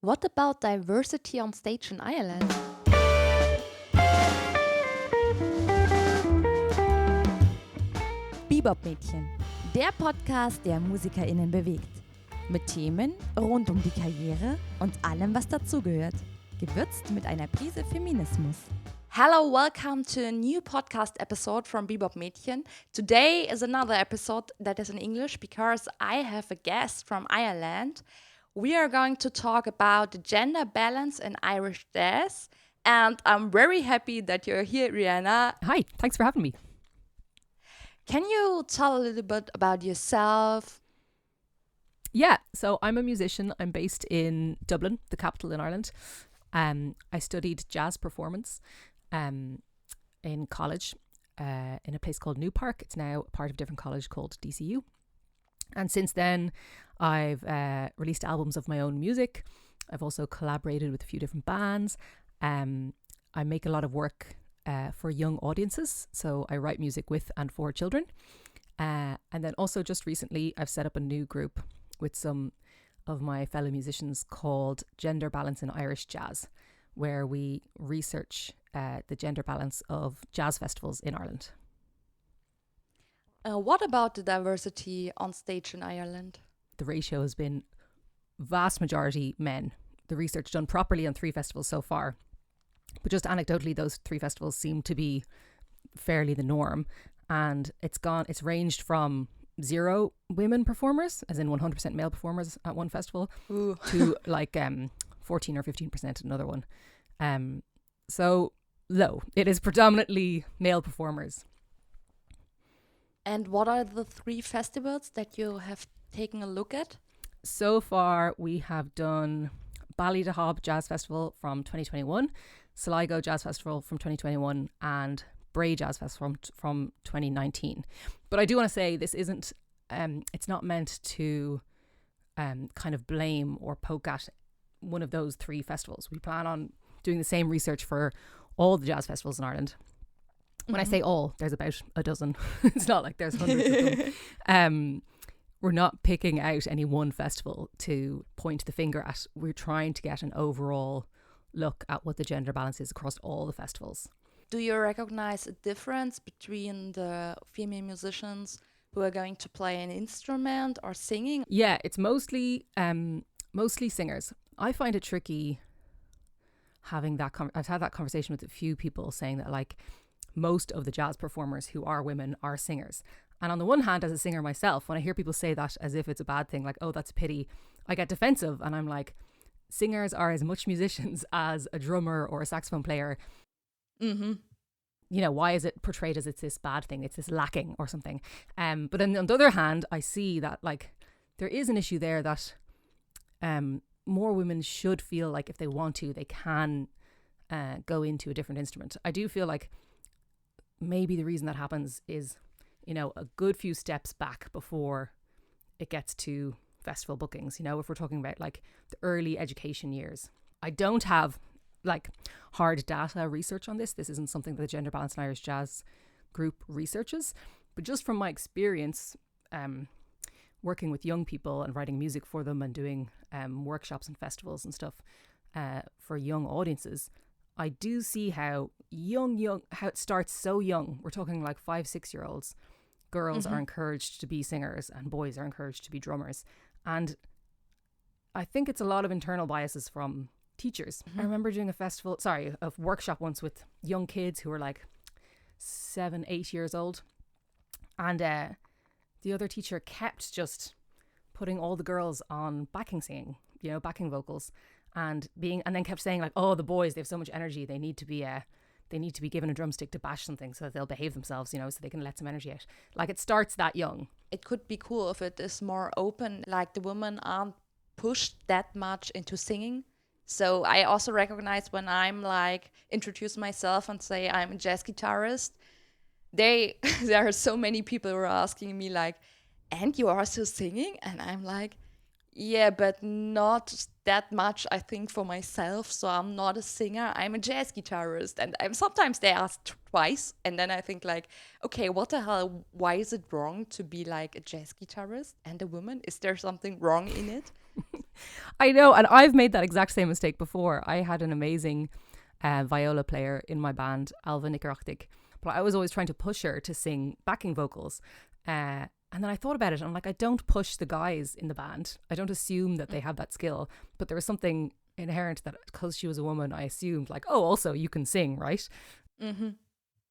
What about diversity on stage in Ireland? Bebop-Mädchen, der Podcast, der MusikerInnen bewegt. Mit Themen rund um die Karriere und allem, was dazugehört. Gewürzt mit einer Prise Feminismus. Hello, welcome to a new podcast episode from Bebop Mädchen. Today is another episode that is in English because I have a guest from Ireland. We are going to talk about the gender balance in Irish jazz. And I'm very happy that you're here, Riona. Hi, thanks for having me. Can you tell a little bit about yourself? Yeah, so I'm a musician. I'm based in Dublin, the capital in Ireland. I studied jazz performance in college in a place called New Park. It's now part of a different college called DCU. And since then, I've released albums of my own music. I've also collaborated with a few different bands. I make a lot of work for young audiences. So I write music with and for children. And then also just recently, I've set up a new group with some of my fellow musicians called Gender Balance in Irish Jazz, where we research the gender balance of jazz festivals in Ireland. What about the diversity on stage in Ireland? The ratio has been vast majority men. The research done properly on 3 festivals so far. But just anecdotally, those 3 festivals seem to be fairly the norm. And it's ranged from 0 women performers, as in 100% male performers at one festival, to like 14 or 15% at another one. So low. It is predominantly male performers. And what are the 3 festivals that you have taken a look at? So far, we have done Ballydehob Jazz Festival from 2021, Sligo Jazz Festival from 2021, and Bray Jazz Festival from 2019. But I do want to say this isn't, it's not meant to kind of blame or poke at one of those 3 festivals. We plan on doing the same research for all the jazz festivals in Ireland. When I say all, there's about a dozen. It's not like there's hundreds of them. We're not picking out any one festival to point the finger at. We're trying to get an overall look at what the gender balance is across all the festivals. Do you recognize a difference between the female musicians who are going to play an instrument or singing? Yeah, it's mostly singers. I find it tricky having that. I've had that conversation with a few people saying that like most of the jazz performers who are women are singers. And on the one hand, as a singer myself, when I hear people say that as if it's a bad thing, like, oh, that's a pity, I get defensive. And I'm like, singers are as much musicians as a drummer or a saxophone player. Mm-hmm. You know, why is it portrayed as it's this bad thing? It's this lacking or something. But then on the other hand, I see that like there is an issue there that more women should feel like if they want to, they can go into a different instrument. I do feel like maybe the reason that happens is, you know, a good few steps back before it gets to festival bookings. You know, if we're talking about like the early education years. I don't have like hard data research on this. This isn't something that the Gender Balance in Irish Jazz group researches. But just from my experience working with young people and writing music for them and doing workshops and festivals and stuff for young audiences, I do see how how it starts so young. We're talking like 5-6 year olds. Girls are encouraged to be singers and boys are encouraged to be drummers. And I think it's a lot of internal biases from teachers. I remember doing a workshop once with young kids who were like 7-8 years old. And the other teacher kept just putting all the girls on backing singing, you know, backing vocals. And then kept saying like, oh, the boys, they have so much energy, they need to be given a drumstick to bash something so that they'll behave themselves, you know, so they can let some energy out. Like it starts that young. It could be cool if it is more open, like the women aren't pushed that much into singing. So I also recognize when I'm like introduce myself and say I'm a jazz guitarist, there are so many people who are asking me like, and you are also singing? And I'm like, yeah, but not that much, I think, for myself. So I'm not a singer. I'm a jazz guitarist. And sometimes they ask twice. And then I think like, okay, what the hell? Why is it wrong to be like a jazz guitarist and a woman? Is there something wrong in it? I know, and I've made that exact same mistake before. I had an amazing viola player in my band, Alva Nikarachtik, but I was always trying to push her to sing backing vocals. And then I thought about it, and I'm like, I don't push the guys in the band. I don't assume that they have that skill, but there was something inherent that because she was a woman, I assumed like, oh, also you can sing, right? Mm-hmm.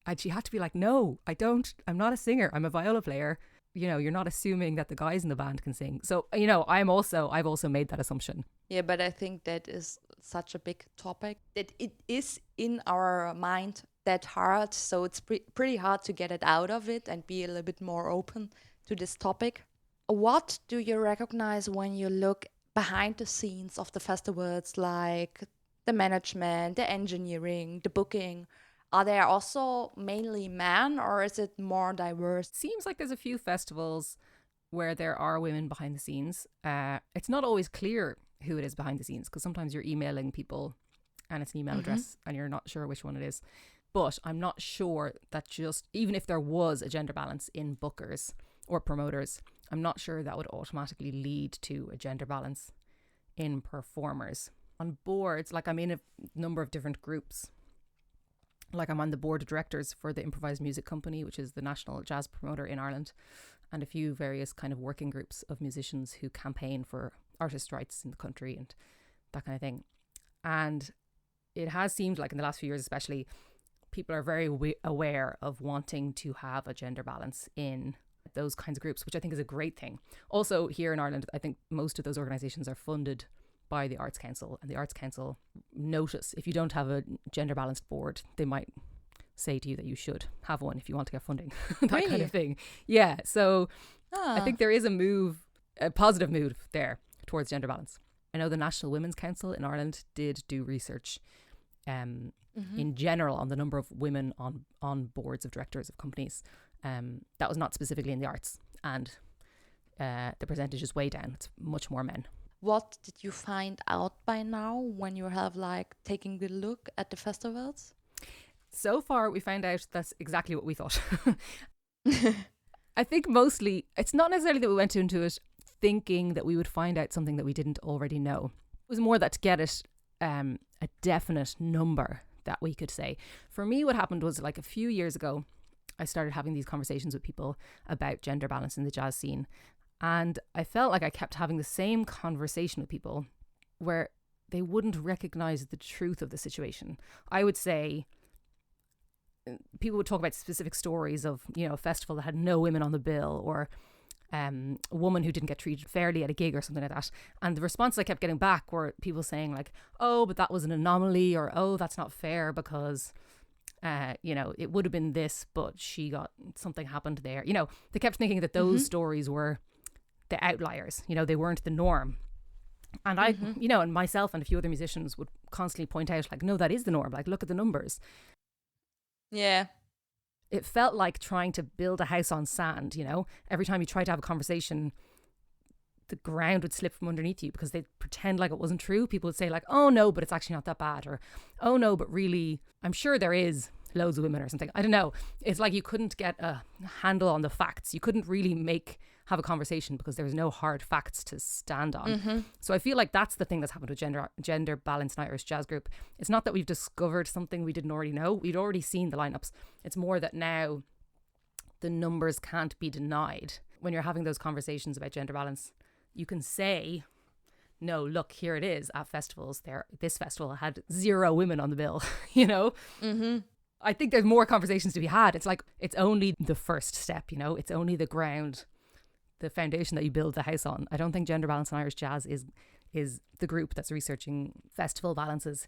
And she had to be like, no, I don't. I'm not a singer. I'm a viola player. You know, you're not assuming that the guys in the band can sing. So, you know, I've also made that assumption. Yeah, but I think that is such a big topic that it is in our mind that hard. So it's pretty hard to get it out of it and be a little bit more open to this topic. What do you recognize when you look behind the scenes of the festivals, like the management, the engineering, the booking? Are there also mainly men, or is it more diverse? Seems like there's a few festivals where there are women behind the scenes. It's not always clear who it is behind the scenes because sometimes you're emailing people and it's an email address and you're not sure which one it is. But I'm not sure that just, even if there was a gender balance in bookers or promoters, I'm not sure that would automatically lead to a gender balance in performers. On boards, like I'm in a number of different groups. Like I'm on the board of directors for the Improvised Music Company, which is the national jazz promoter in Ireland, and a few various kind of working groups of musicians who campaign for artist rights in the country and that kind of thing. And it has seemed like in the last few years especially, people are very aware of wanting to have a gender balance in those kinds of groups, which I think is a great thing. Also here in Ireland, I think most of those organisations are funded by the Arts Council, and the Arts Council notice if you don't have a gender balanced board, they might say to you that you should have one if you want to get funding. That kind of thing. Yeah, so I think there is a positive move there towards gender balance. I know the National Women's Council in Ireland did do research in general on the number of women on boards of directors of companies. That was not specifically in the arts, and the percentage is way down. It's much more men. What did you find out by now when you have like taking a look at the festivals? So far, we found out that's exactly what we thought. I think mostly it's not necessarily that we went into it thinking that we would find out something that we didn't already know. It was more that to get it a definite number that we could say. For me, what happened was like a few years ago, I started having these conversations with people about gender balance in the jazz scene. And I felt like I kept having the same conversation with people where they wouldn't recognize the truth of the situation. I would say people would talk about specific stories of, you know, a festival that had no women on the bill, or a woman who didn't get treated fairly at a gig or something like that. And the response I kept getting back were people saying like, oh, but that was an anomaly, or oh, that's not fair because you know, it would have been this, but something happened there. You know, they kept thinking that those stories were the outliers, you know, they weren't the norm. And I, you know, and myself and a few other musicians would constantly point out like, no, that is the norm. Like, look at the numbers. Yeah. It felt like trying to build a house on sand, you know, every time you tried to have a conversation, the ground would slip from underneath you because they'd pretend like it wasn't true. People would say like, oh no, but it's actually not that bad, or oh no, but really, I'm sure there is loads of women or something. I don't know. It's like you couldn't get a handle on the facts. You couldn't really have a conversation because there was no hard facts to stand on. So I feel like that's the thing that's happened with gender balance in Irish jazz group. It's not that we've discovered something we didn't already know. We'd already seen the lineups. It's more that now the numbers can't be denied. When you're having those conversations about gender balance, you can say, no, look, here it is at festivals. This festival had 0 women on the bill, you know? I think there's more conversations to be had. It's like, it's only the first step, you know? It's only the ground, the foundation that you build the house on. I don't think Gender Balance in Irish Jazz is the group that's researching festival balances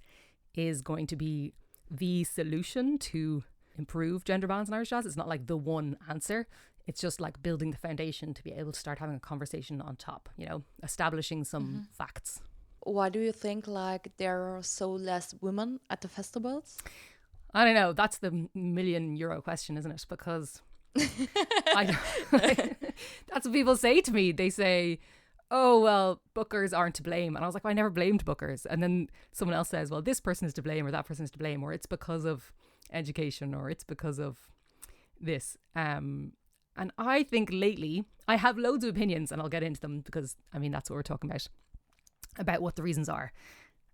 is going to be the solution to improve gender balance in Irish jazz. It's not like the one answer. It's just like building the foundation to be able to start having a conversation on top, you know, establishing some facts. Why do you think like there are so less women at the festivals? I don't know. That's the €1 million question, isn't it? Because that's what people say to me. They say, oh, well, bookers aren't to blame. And I was like, well, I never blamed bookers. And then someone else says, well, this person is to blame, or that person is to blame, or it's because of education, or it's because of this. And I think lately, I have loads of opinions and I'll get into them because, I mean, that's what we're talking about. about what the reasons are.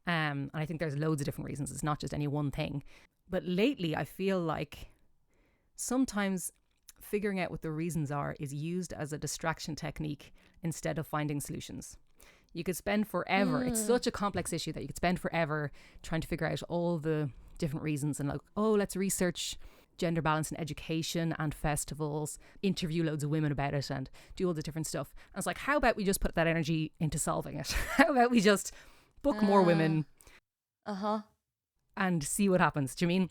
And I think there's loads of different reasons. It's not just any one thing. But lately, I feel like sometimes figuring out what the reasons are is used as a distraction technique instead of finding solutions. You could spend forever. It's such a complex issue that you could spend forever trying to figure out all the different reasons and like, oh, let's research gender balance in education and festivals, interview loads of women about it and do all the different stuff. And it's like, how about we just put that energy into solving it? How about we just book more women and see what happens? Do you mean?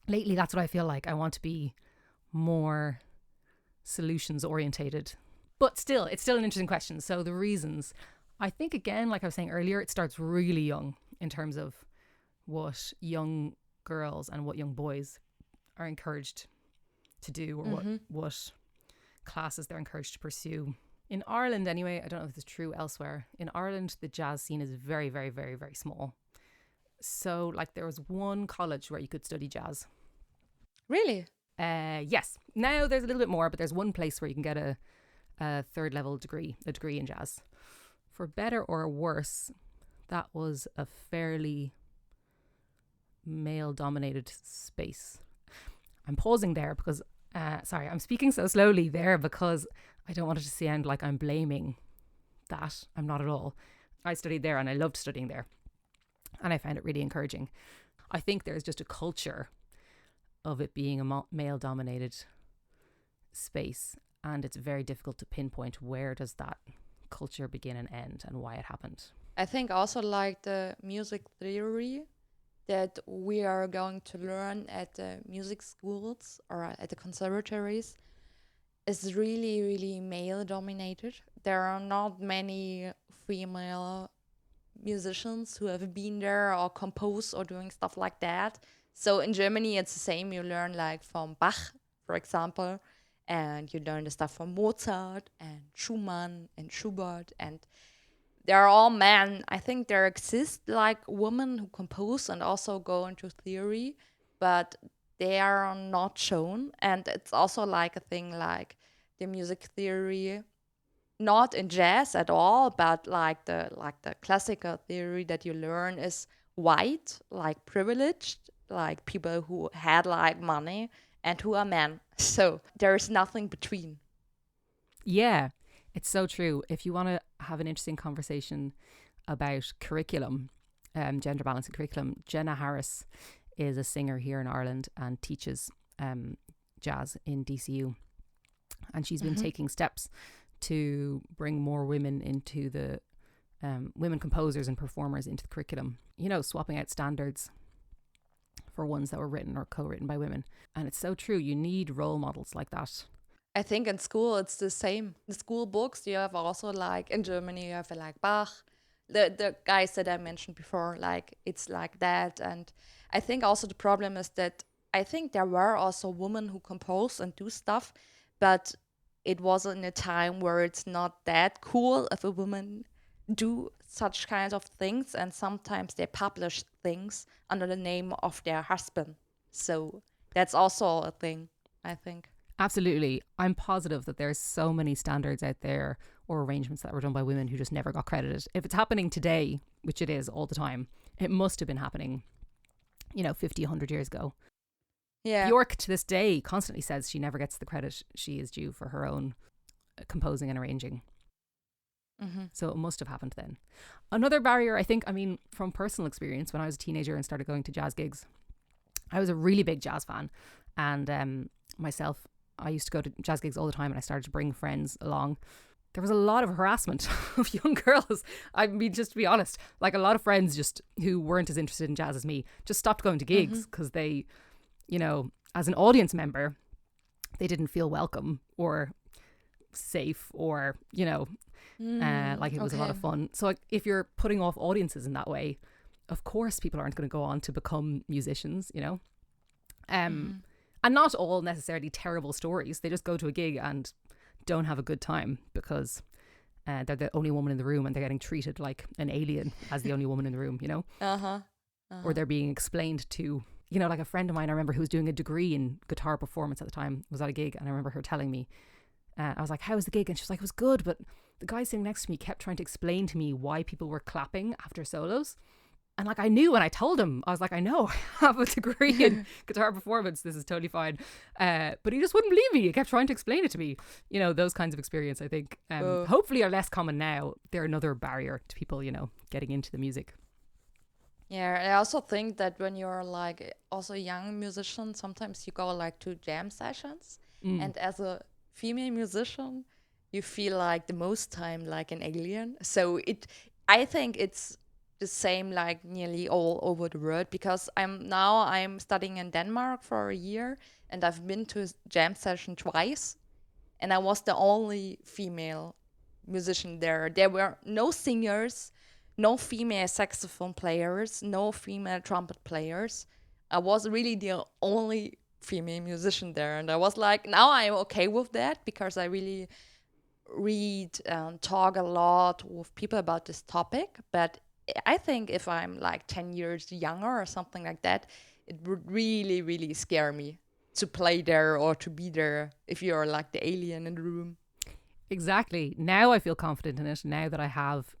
Lately, that's what I feel like. I want to be more solutions orientated. But still, it's still an interesting question. So the reasons, I think, again, like I was saying earlier, it starts really young in terms of what young girls and what young boys are encouraged to do, or what classes they're encouraged to pursue. In Ireland, anyway, I don't know if this is true elsewhere. In Ireland, the jazz scene is very, very, very, very small. So, like, there was one college where you could study jazz. Really? Yes. Now there's a little bit more, but there's one place where you can get a third level degree, a degree in jazz. For better or worse, that was a fairly male-dominated space. I'm pausing there because, I'm speaking so slowly there because I don't want it to sound like I'm blaming that. I'm not at all. I studied there and I loved studying there. And I found it really encouraging. I think there's just a culture of it being a male-dominated space, and it's very difficult to pinpoint where does that culture begin and end and why it happened. I think also like the music theory that we are going to learn at the music schools or at the conservatories is really, really male-dominated. There are not many female musicians who have been there or composed or doing stuff like that. So in Germany, it's the same. You learn like from Bach, for example, and you learn the stuff from Mozart and Schumann and Schubert, and they're all men. I think there exist like women who compose and also go into theory, but they are not shown. And it's also like a thing like the music theory, not in jazz at all, but like the classical theory that you learn is white, like privileged, like people who had like money and who are men. So there is nothing between. Yeah, it's so true. If you want to have an interesting conversation about curriculum, gender balance in curriculum, Jenna Harris is a singer here in Ireland and teaches jazz in DCU. And she's been taking steps to bring more women into the women composers and performers into the curriculum, you know, swapping out standards for ones that were written or co-written by women. And it's so true. You need role models like that. I think in school it's the same. The school books you have also like in Germany you have like Bach, the guys that I mentioned before, like it's like that. And I think also the problem is that I think there were also women who compose and do stuff, but it was in a time where it's not that cool if a woman do such kinds of things, and sometimes they publish things under the name of their husband. So that's also a thing, I think. Absolutely. I'm positive that there's so many standards out there or arrangements that were done by women who just never got credited. If it's happening today, which it is all the time, it must have been happening, 50, 100 years ago. Yeah. Bjork to this day constantly says she never gets the credit she is due for her own composing and arranging. So it must have happened then. Another barrier, I think, from personal experience, when I was a teenager and started going to jazz gigs, I was a really big jazz fan. And myself, I used to go to jazz gigs all the time, and I started to bring friends along. There was a lot of harassment of young girls. Just to be honest, like a lot of friends just who weren't as interested in jazz as me just stopped going to gigs because they, as an audience member, they didn't feel welcome or safe or, like it was a lot of fun. So like, if you're putting off audiences in that way, of course people aren't going to go on to become musicians, And not all necessarily terrible stories. They just go to a gig and don't have a good time because they're the only woman in the room and they're getting treated like an alien as the only woman in the room, Or they're being explained to, like a friend of mine, I remember, who was doing a degree in guitar performance at the time, was at a gig, and I remember her telling me, I was like, how was the gig? And she was like, it was good, but the guy sitting next to me kept trying to explain to me why people were clapping after solos. And like, I knew, and I told him, I was like, I know, I have a degree in guitar performance. This is totally fine. But he just wouldn't believe me. He kept trying to explain it to me. You know, those kinds of experience, I think, hopefully are less common now. They're another barrier to people, you know, getting into the music. Yeah, I also think that when you're like also a young musician, sometimes you go like to jam sessions, and as a female musician, you feel like the most time like an alien. So I think it's the same like nearly all over the world, because I'm studying in Denmark for a year, and I've been to a jam session twice, and I was the only female musician there. There were no singers, no female saxophone players, no female trumpet players. I was really the only female musician there, and I was like, now I'm okay with that, because I really read and talk a lot with people about this topic. But I think if I'm like 10 years younger or something like that, it would really, really scare me to play there or to be there if you're like the alien in the room. Exactly. Now I feel confident in it, now that I have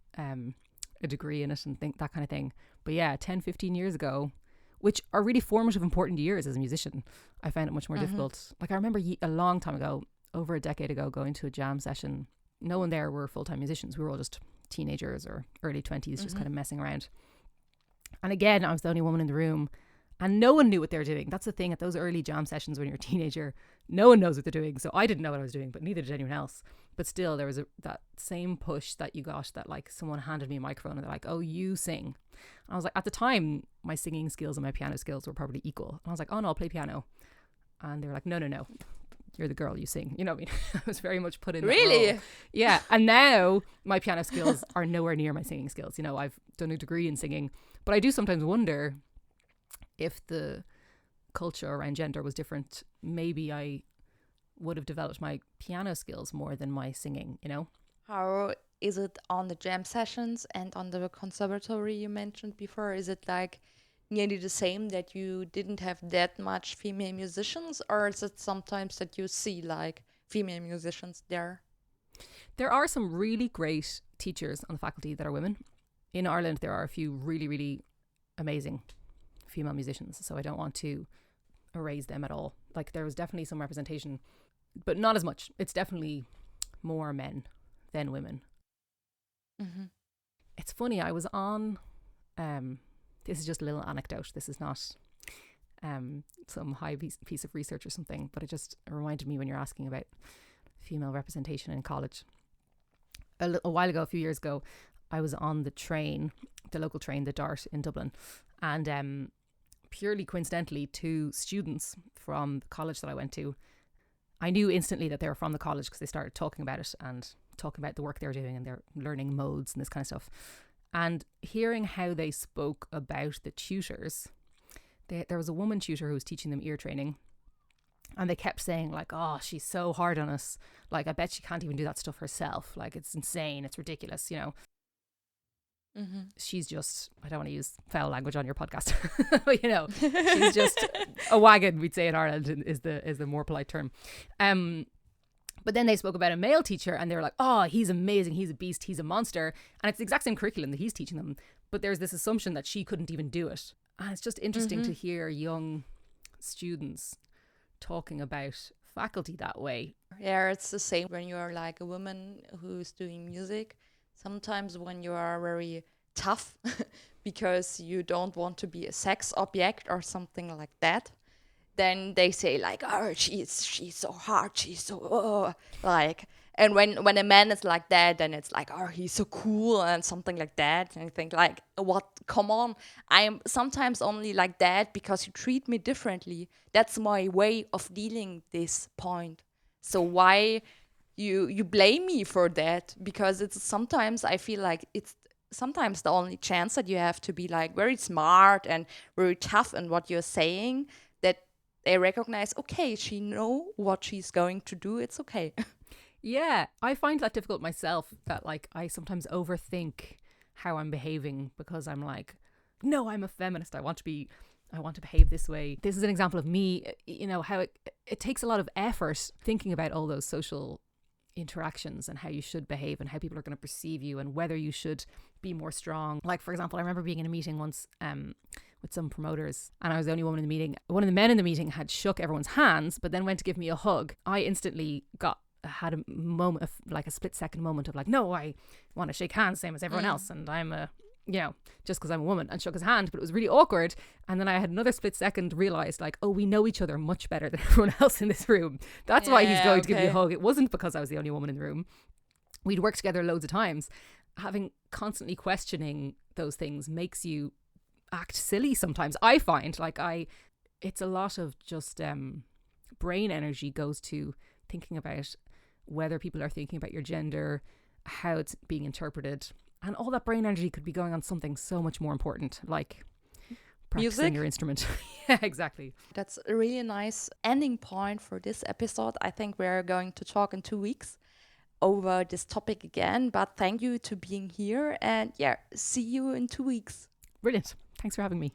a degree in it and think that kind of thing. But yeah, 10, 15 years ago, which are really formative, important years as a musician, I found it much more difficult. Like I remember a long time ago, over a decade ago, going to a jam session. No one there were full-time musicians. We were all just teenagers or early 20s, just kind of messing around. And again, I was the only woman in the room, and no one knew what they were doing. That's the thing at those early jam sessions when you're a teenager, no one knows what they're doing. So I didn't know what I was doing, but neither did anyone else. But still, there was that same push that you got, that like someone handed me a microphone and they're like, oh, you sing. And I was like, at the time, my singing skills and my piano skills were probably equal. And I was like, oh no, I'll play piano. And they were like, no, you're the girl, you sing. You know what I mean? I was very much put in that Really? role. Yeah. And now my piano skills are nowhere near my singing skills. You know, I've done a degree in singing, but I do sometimes wonder if the culture around gender was different. Maybe I would have developed my piano skills more than my singing, you know? How is it on the jam sessions and on the conservatory you mentioned before? Is it like nearly the same, that you didn't have that much female musicians, or is it sometimes that you see like female musicians there? There are some really great teachers on the faculty that are women. In Ireland, there are a few really, really amazing female musicians, so I don't want to erase them at all. Like there was definitely some representation, but not as much. It's definitely more men than women. It's funny, I was on this is just a little anecdote, this is not some high piece of research or something, but it just reminded me when you're asking about female representation in college. A while ago, a few years ago, I was on the train, the local train, the DART in Dublin, and purely coincidentally, two students from the college that I went to, I knew instantly that they were from the college because they started talking about it and talking about the work they were doing and their learning modes and this kind of stuff. And hearing how they spoke about the tutors, there was a woman tutor who was teaching them ear training, and they kept saying like, oh, she's so hard on us. Like, I bet she can't even do that stuff herself. Like, it's insane. It's ridiculous, you know. She's just, I don't want to use foul language on your podcast, but you know, she's just a wagon, we'd say in Ireland, is the more polite term. But then they spoke about a male teacher and they were like, oh, he's amazing, he's a beast, he's a monster. And it's the exact same curriculum that he's teaching them, but there's this assumption that she couldn't even do it. And it's just interesting to hear young students talking about faculty that way. Yeah, it's the same when you're like a woman who's doing music. Sometimes when you are very tough because you don't want to be a sex object or something like that, then they say like, oh, she's so hard, she's so like. And when a man is like that, then it's like, oh, he's so cool and something like that. And I think like, what? Come on, I am sometimes only like that because you treat me differently. That's my way of dealing this point. So why you blame me for that? Because it's sometimes I feel like it's sometimes the only chance that you have to be like very smart and very tough in what you're saying, that they recognize, okay, she know what she's going to do, it's okay. Yeah, I find that difficult myself, that like I sometimes overthink how I'm behaving because I'm like, no, I'm a feminist, I want to behave this way. This is an example of me, you know, how it takes a lot of effort thinking about all those social interactions and how you should behave and how people are going to perceive you and whether you should be more strong. Like, for example, I remember being in a meeting once with some promoters, and I was the only woman in the meeting. One of the men in the meeting had shook everyone's hands but then went to give me a hug. I instantly had a moment of like a split second moment of like, no, I want to shake hands same as everyone else, and I'm a, you know, just because I'm a woman, and shook his hand. But it was really awkward. And then I had another split second, realized like, oh, we know each other much better than everyone else in this room. That's why he's going to give me a hug. It wasn't because I was the only woman in the room. We'd worked together loads of times. Having constantly questioning those things makes you act silly sometimes. I find like it's a lot of just brain energy goes to thinking about whether people are thinking about your gender, how it's being interpreted, and all that brain energy could be going on something so much more important, like practicing Music? your instrument. Yeah, exactly. That's a really nice ending point for this episode. I think we're going to talk in 2 weeks over this topic again, but thank you to being here, and yeah, see you in 2 weeks. Brilliant. Thanks for having me.